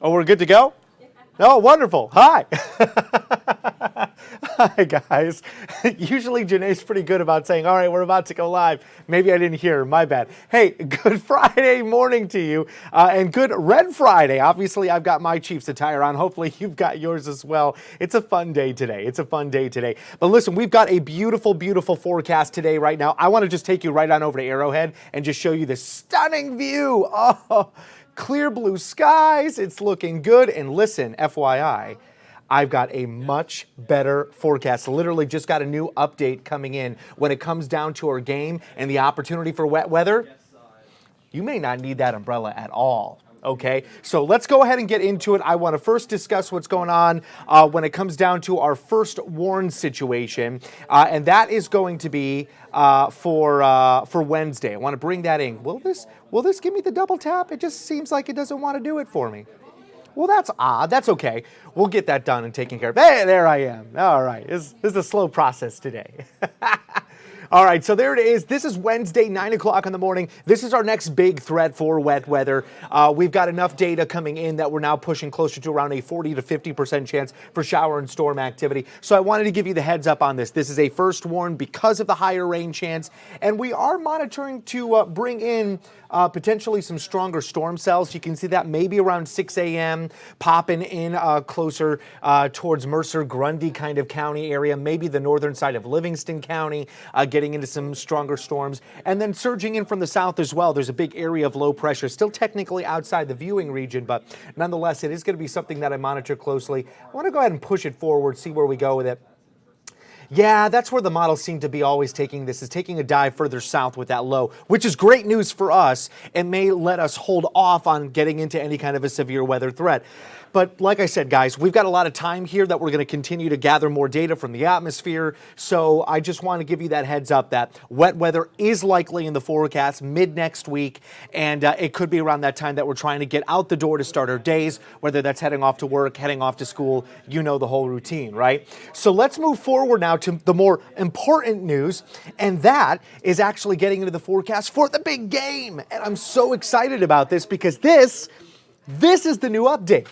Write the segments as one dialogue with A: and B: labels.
A: Oh, we're good to go? Oh, wonderful. Hi. Hi, guys. Usually Janae's pretty good about saying, all right, we're about to go live. Maybe I didn't hear. My bad. Hey, good Friday morning to you and good Red Friday. Obviously, I've got my Chiefs attire on. Hopefully, you've got yours as well. It's a fun day today. It's a fun day today. But listen, we've got a beautiful, beautiful forecast today right now. I want to just take you right on over to Arrowhead and just show you this stunning view. Oh, clear blue skies. It's looking good. And listen, FYI, I've got a much better forecast. Literally just got a new update coming in when it comes down to our game and the opportunity for wet weather. You may not need that umbrella at all. Okay, so let's go ahead and get into it. I want to first discuss what's going on when it comes down to our first warn situation, and that is going to be for Wednesday. I want to bring that in. Will this give me the double tap? It just seems like it doesn't want to do it for me. Well, that's odd. That's okay. We'll get that done and taken care of. Hey, there I am. All right. This is a slow process today. All right, so there it is. This is Wednesday, 9 o'clock in the morning. This is our next big threat for wet weather. We've got enough data coming in that we're now pushing closer to around a 40 to 50% chance for shower and storm activity. So I wanted to give you the heads up on this. This is a first warn because of the higher rain chance, and we are monitoring to bring in potentially some stronger storm cells. You can see that maybe around 6 a.m. popping in closer towards Mercer, Grundy kind of county area, maybe the northern side of Livingston County, getting into some stronger storms, and then surging in from the south as well. There's a big area of low pressure, still technically outside the viewing region, but nonetheless, it is going to be something that I monitor closely. I want to go ahead and push it forward, see where we go with it. Yeah, that's where the models seem to be always taking this, is taking a dive further south with that low, which is great news for us. It may let us hold off on getting into any kind of a severe weather threat. But like I said, guys, we've got a lot of time here that we're going to continue to gather more data from the atmosphere. So I just want to give you that heads up that wet weather is likely in the forecast mid next week. And it could be around that time that we're trying to get out the door to start our days, whether that's heading off to work, heading off to school, you know the whole routine, right? So let's move forward now to the more important news. And that is actually getting into the forecast for the big game. And I'm so excited about this because this is the new update,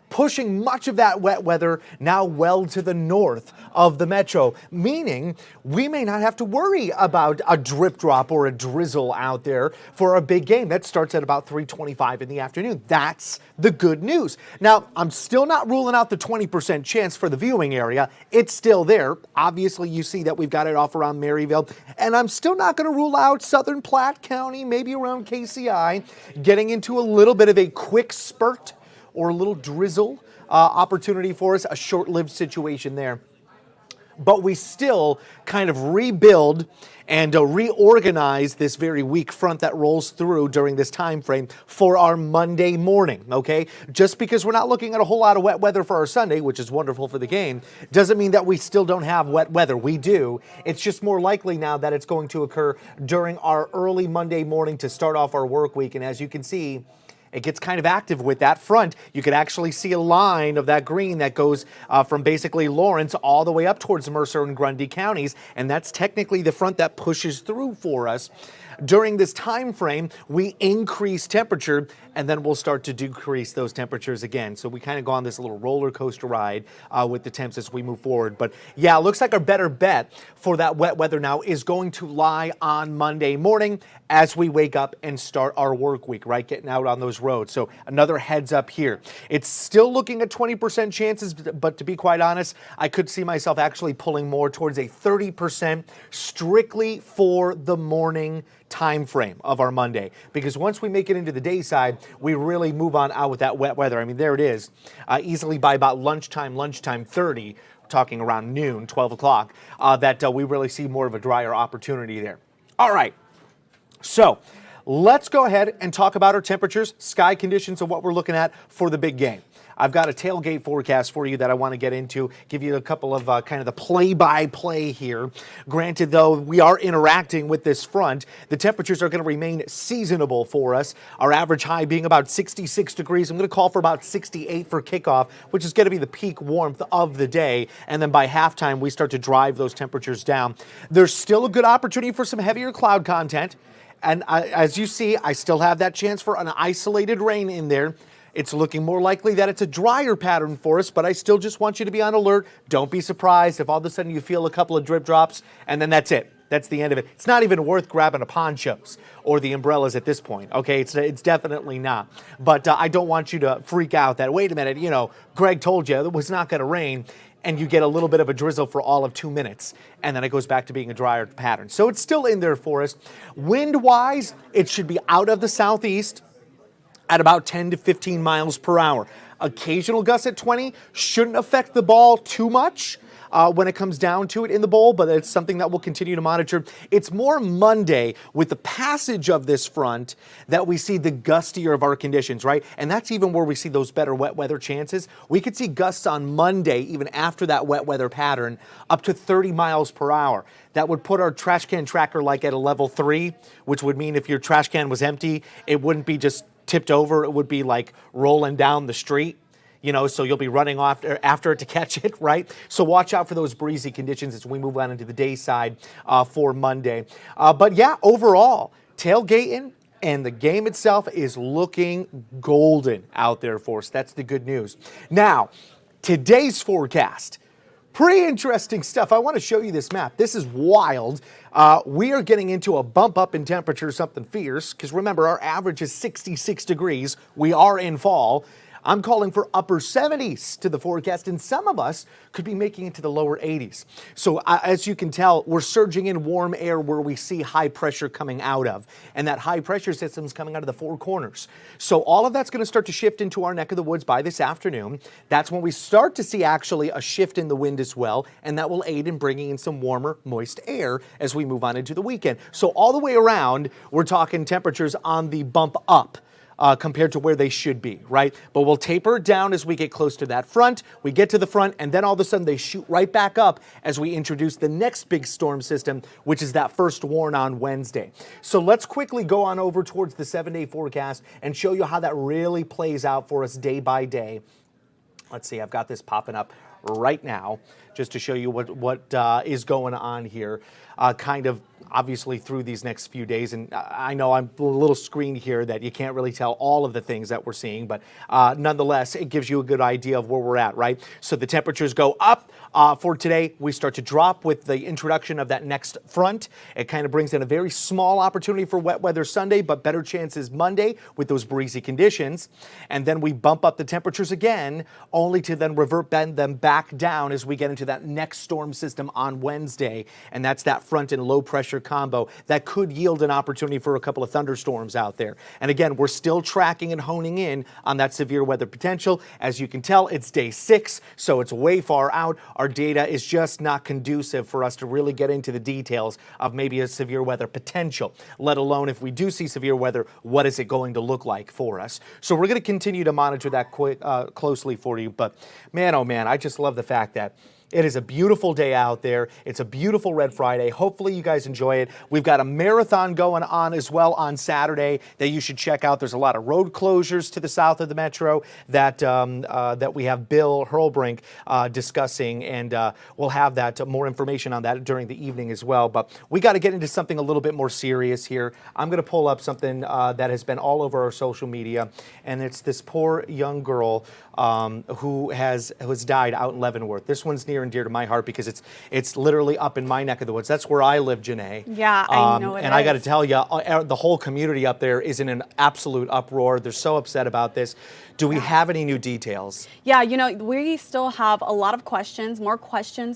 A: pushing much of that wet weather now well to the north of the metro, meaning we may not have to worry about a drip drop or a drizzle out there for a big game that starts at about 3:25 in the afternoon. That's the good news. Now, I'm still not ruling out the 20% chance for the viewing area. It's still there. Obviously, you see that we've got it off around Maryville, and I'm still not going to rule out Southern Platte County, maybe around KCI, getting into a little bit of a quick spurt or a little drizzle opportunity for us, a short-lived situation there. But we still kind of rebuild and reorganize this very weak front that rolls through during this time frame for our Monday morning, okay? Just because we're not looking at a whole lot of wet weather for our Sunday, which is wonderful for the game, doesn't mean that we still don't have wet weather. We do. It's just more likely now that it's going to occur during our early Monday morning to start off our work week. And as you can see, it gets kind of active with that front. You can actually see a line of that green that goes from basically Lawrence all the way up towards Mercer and Grundy counties, and that's technically the front that pushes through for us. During this time frame, we increase temperature, and then we'll start to decrease those temperatures again. So we kind of go on this little roller coaster ride with the temps as we move forward. But yeah, it looks like our better bet for that wet weather now is going to lie on Monday morning as we wake up and start our work week, right? Getting out on those roads. So another heads up here. It's still looking at 20% chances, but to be quite honest, I could see myself actually pulling more towards a 30% strictly for the morning time frame of our Monday, because once we make it into the day side, we really move on out with that wet weather. I mean, there it is, easily by about lunchtime 30, talking around noon, 12 o'clock, that we really see more of a drier opportunity there. All right, so let's go ahead and talk about our temperatures, sky conditions, and what we're looking at for the big game. I've got a tailgate forecast for you that I want to get into, give you a couple of kind of the play-by-play here. Granted, though, we are interacting with this front. The temperatures are going to remain seasonable for us. Our average high being about 66 degrees. I'm going to call for about 68 for kickoff, which is going to be the peak warmth of the day. And then by halftime, we start to drive those temperatures down. There's still a good opportunity for some heavier cloud content. And as you see, I still have that chance for an isolated rain in there. It's looking more likely that it's a drier pattern for us, but I still just want you to be on alert. Don't be surprised if all of a sudden you feel a couple of drip drops and then that's it. That's the end of it. It's not even worth grabbing the ponchos or the umbrellas at this point, okay? It's definitely not. But I don't want you to freak out that, wait a minute, you know, Greg told you it was not going to rain, and you get a little bit of a drizzle for all of 2 minutes, and then it goes back to being a drier pattern. So it's still in there for us. Wind-wise, it should be out of the southeast at about 10 to 15 miles per hour. Occasional gusts at 20 shouldn't affect the ball too much when it comes down to it in the bowl, but it's something that we'll continue to monitor. It's more Monday with the passage of this front that we see the gustier of our conditions, right? And that's even where we see those better wet weather chances. We could see gusts on Monday, even after that wet weather pattern, up to 30 miles per hour. That would put our trash can tracker like at a level 3, which would mean if your trash can was empty, it wouldn't be just tipped over, it would be like rolling down the street. You know, so you'll be running off after it to catch it, right? So watch out for those breezy conditions as we move on into the day side for Monday. But yeah, overall, tailgating and the game itself is looking golden out there for us. That's the good news. Now, today's forecast. Pretty interesting stuff. I want to show you this map. This is wild. We are getting into a bump up in temperature, something fierce, because remember, our average is 66 degrees. We are in fall. I'm calling for upper 70s to the forecast, and some of us could be making it to the lower 80s. So as you can tell, we're surging in warm air where we see high pressure coming out of, and that high pressure system is coming out of the four corners. So all of that's going to start to shift into our neck of the woods by this afternoon. That's when we start to see actually a shift in the wind as well, and that will aid in bringing in some warmer, moist air as we move on into the weekend. So all the way around, we're talking temperatures on the bump up. Compared to where they should be, right? But we'll taper down as we get close to that front. We get to the front, and then all of a sudden they shoot right back up as we introduce the next big storm system, which is that first warn on Wednesday. So let's quickly go on over towards the 7-day forecast and show you how that really plays out for us day by day. Let's see, I've got this popping up right now just to show you what is going on here, kind of obviously through these next few days. And I know I'm a little screened here that you can't really tell all of the things that we're seeing, but nonetheless, it gives you a good idea of where we're at, right? So the temperatures go up. For today, we start to drop with the introduction of that next front. It kind of brings in a very small opportunity for wet weather Sunday, but better chances Monday with those breezy conditions. And then we bump up the temperatures again, only to then revert them back down as we get into that next storm system on Wednesday. And that's that front and low pressure combo that could yield an opportunity for a couple of thunderstorms out there. And again, we're still tracking and honing in on that severe weather potential. As you can tell, it's day 6, so it's way far out. Our data is just not conducive for us to really get into the details of maybe a severe weather potential, let alone if we do see severe weather, what is it going to look like for us? So we're going to continue to monitor that closely for you. But man, oh man, I just love the fact that it is a beautiful day out there. It's a beautiful Red Friday. Hopefully you guys enjoy it. We've got a marathon going on as well on Saturday that you should check out. There's a lot of road closures to the south of the metro that we have Bill Hurlbrink discussing, and we'll have that more information on that during the evening as well. But we got to get into something a little bit more serious here. I'm going to pull up something that has been all over our social media, and it's this poor young girl who has died out in Leavenworth. This one's near and dear to my heart because it's literally up in my neck of the woods. That's where I live, Janae.
B: Yeah, I know it
A: and
B: is.
A: I got to tell you, the whole community up there is in an absolute uproar. They're so upset about this. Do we have any new details?
B: Yeah, you know, we still have a lot of questions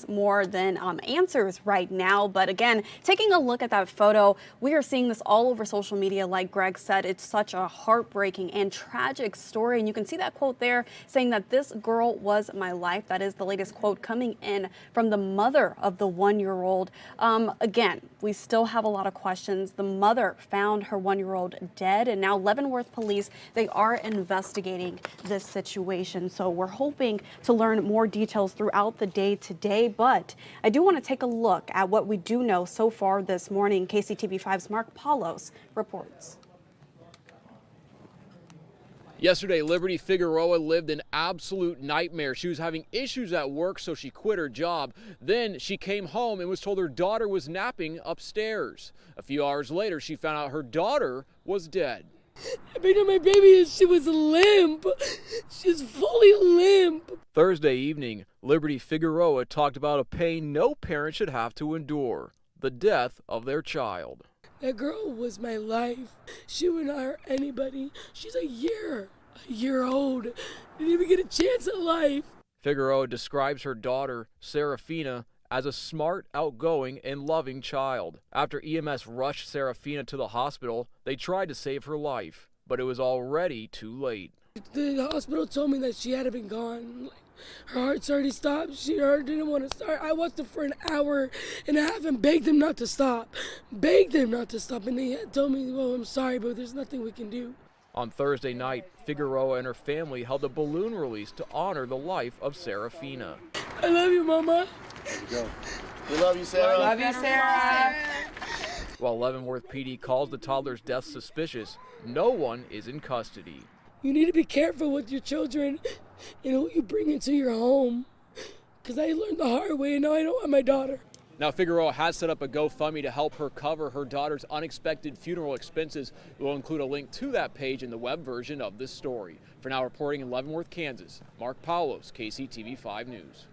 B: more than answers right now. But again, taking a look at that photo, we are seeing this all over social media. Like Greg said, it's such a heartbreaking and tragic story. And you can see that quote there saying that this girl was my life. That is the latest quote coming in from the mother of the 1-year-old. Again, we still have a lot of questions. The mother found her 1-year-old dead, and now Leavenworth police, they are investigating this situation. So we're hoping to learn more details throughout the day today, but I do want to take a look at what we do know so far this morning. KCTV5's Mark Paulos reports.
C: Yesterday, Liberty Figueroa lived an absolute nightmare. She was having issues at work, so she quit her job. Then she came home and was told her daughter was napping upstairs. A few hours later, she found out her daughter was dead.
D: I picked up my baby and she was limp. She's fully limp.
C: Thursday evening, Liberty Figueroa talked about a pain no parent should have to endure, the death of their child.
D: That girl was my life. She would not hurt anybody. She's a year old. Didn't even get a chance at life.
C: Figueroa describes her daughter, Serafina, as a smart, outgoing, and loving child. After EMS rushed Serafina to the hospital, they tried to save her life, but it was already too late.
D: The hospital told me that she had been gone. Her heart's already stopped. She didn't want to start. I watched her for an hour and a half and begged them not to stop. And they had told me, well, I'm sorry, but there's nothing we can do.
C: On Thursday night, Figueroa and her family held a balloon release to honor the life of Serafina.
D: I love you, Mama.
E: There you go. We love you, Sarah.
F: Love you, Sarah.
C: While Leavenworth PD calls the toddler's death suspicious, no one is in custody.
D: You need to be careful with your children and who you bring into your home. Because I learned the hard way and now I don't want my daughter.
C: Now, Figueroa has set up a GoFundMe to help her cover her daughter's unexpected funeral expenses. We'll include a link to that page in the web version of this story. For now, reporting in Leavenworth, Kansas, Mark Paulos, KCTV5 News.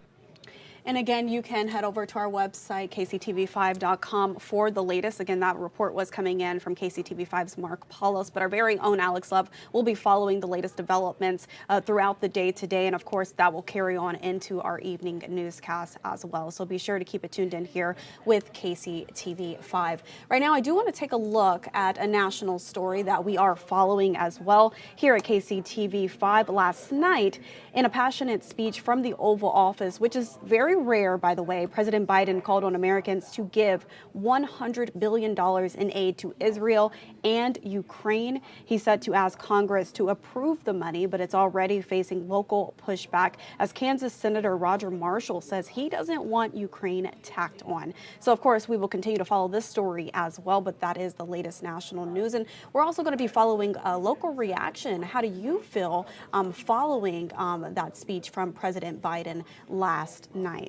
B: And again, you can head over to our website, kctv5.com, for the latest. Again, that report was coming in from KCTV5's Mark Paulos, but our very own Alex Love will be following the latest developments throughout the day today. And of course, that will carry on into our evening newscast as well. So be sure to keep it tuned in here with KCTV5. Right now, I do want to take a look at a national story that we are following as well here at KCTV5. Last night, in a passionate speech from the Oval Office, which is very rare, by the way, President Biden called on Americans to give $100 billion in aid to Israel and Ukraine. He said to ask Congress to approve the money, but it's already facing local pushback as Kansas Senator Roger Marshall says he doesn't want Ukraine tacked on. So, of course, we will continue to follow this story as well, but that is the latest national news. And we're also going to be following a local reaction. How do you feel following that speech from President Biden last night?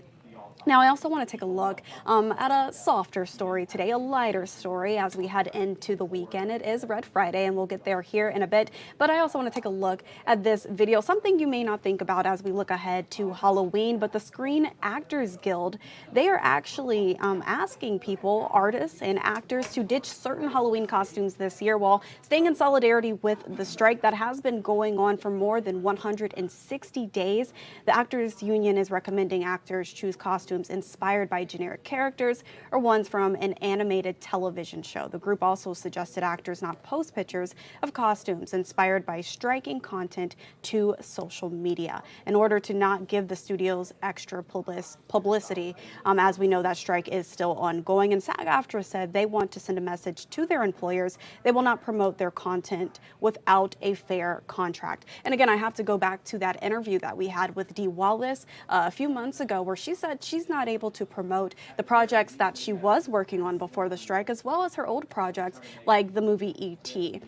B: Now, I also want to take a look at a softer story today, a lighter story as we head into the weekend. It is Red Friday, and we'll get there here in a bit. But I also want to take a look at this video, something you may not think about as we look ahead to Halloween. But the Screen Actors Guild, they are actually asking people, artists and actors, to ditch certain Halloween costumes this year while staying in solidarity with the strike that has been going on for more than 160 days. The Actors Union is recommending actors choose costumes inspired by generic characters or ones from an animated television show. The group also suggested actors not post pictures of costumes inspired by striking content to social media in order to not give the studios extra publicity, as we know that strike is still ongoing. And SAG-AFTRA said they want to send a message to their employers. They will not promote their content without a fair contract. And again, I have to go back to that interview that we had with Dee Wallace a few months ago, where she said she's not able to promote the projects that she was working on before the strike, as well as her old projects like the movie E.T.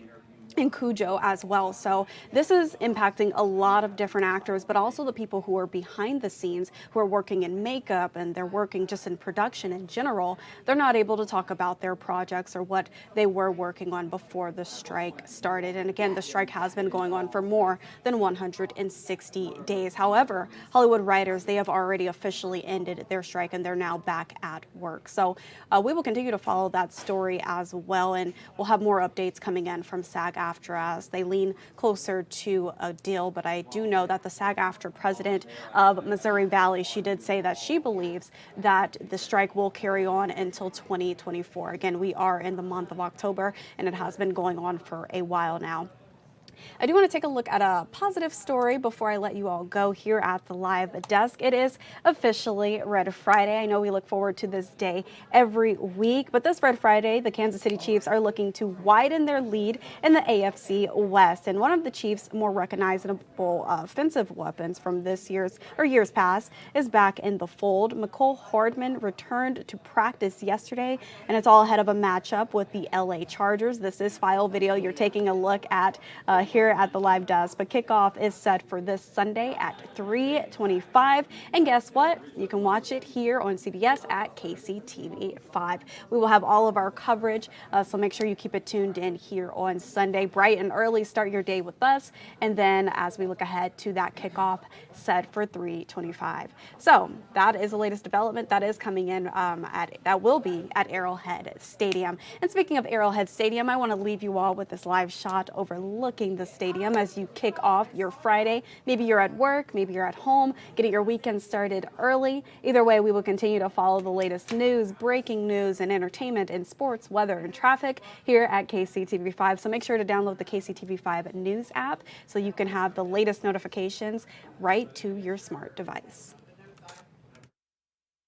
B: and Cujo as well. So this is impacting a lot of different actors, but also the people who are behind the scenes, who are working in makeup and they're working just in production in general. They're not able to talk about their projects or what they were working on before the strike started. And again, the strike has been going on for more than 160 days. However, Hollywood writers, they have already officially ended their strike and they're now back at work. So we will continue to follow that story as well, and we'll have more updates coming in from SAG-AFTRA as they lean closer to a deal. But I do know that the SAG-AFTRA president of Missouri Valley, she did say that she believes that the strike will carry on until 2024. Again, we are in the month of October, and it has been going on for a while now. I do want to take a look at a positive story before I let you all go here at the live desk. It is officially Red Friday. I know we look forward to this day every week, but this Red Friday, the Kansas City Chiefs are looking to widen their lead in the AFC West. And one of the Chiefs' more recognizable offensive weapons from this year's past is back in the fold. Mecole Hardman returned to practice yesterday, and it's all ahead of a matchup with the LA Chargers. This is file video you're taking a look at here at the live desk. But kickoff is set for this Sunday at 3:25. And guess what? You can watch it here on CBS at KCTV5. We will have all of our coverage, so make sure you keep it tuned in here on Sunday. Bright and early, start your day with us. And then as we look ahead to that kickoff set for 3:25. So that is the latest development that is coming in that will be at Arrowhead Stadium. And speaking of Arrowhead Stadium, I want to leave you all with this live shot overlooking the stadium as you kick off your Friday. Maybe you're at work, maybe you're at home, getting your weekend started early. Either way, we will continue to follow the latest news, breaking news, and entertainment in sports, weather, and traffic here at KCTV5. So make sure to download the KCTV5 News app so you can have the latest notifications right to your smart device.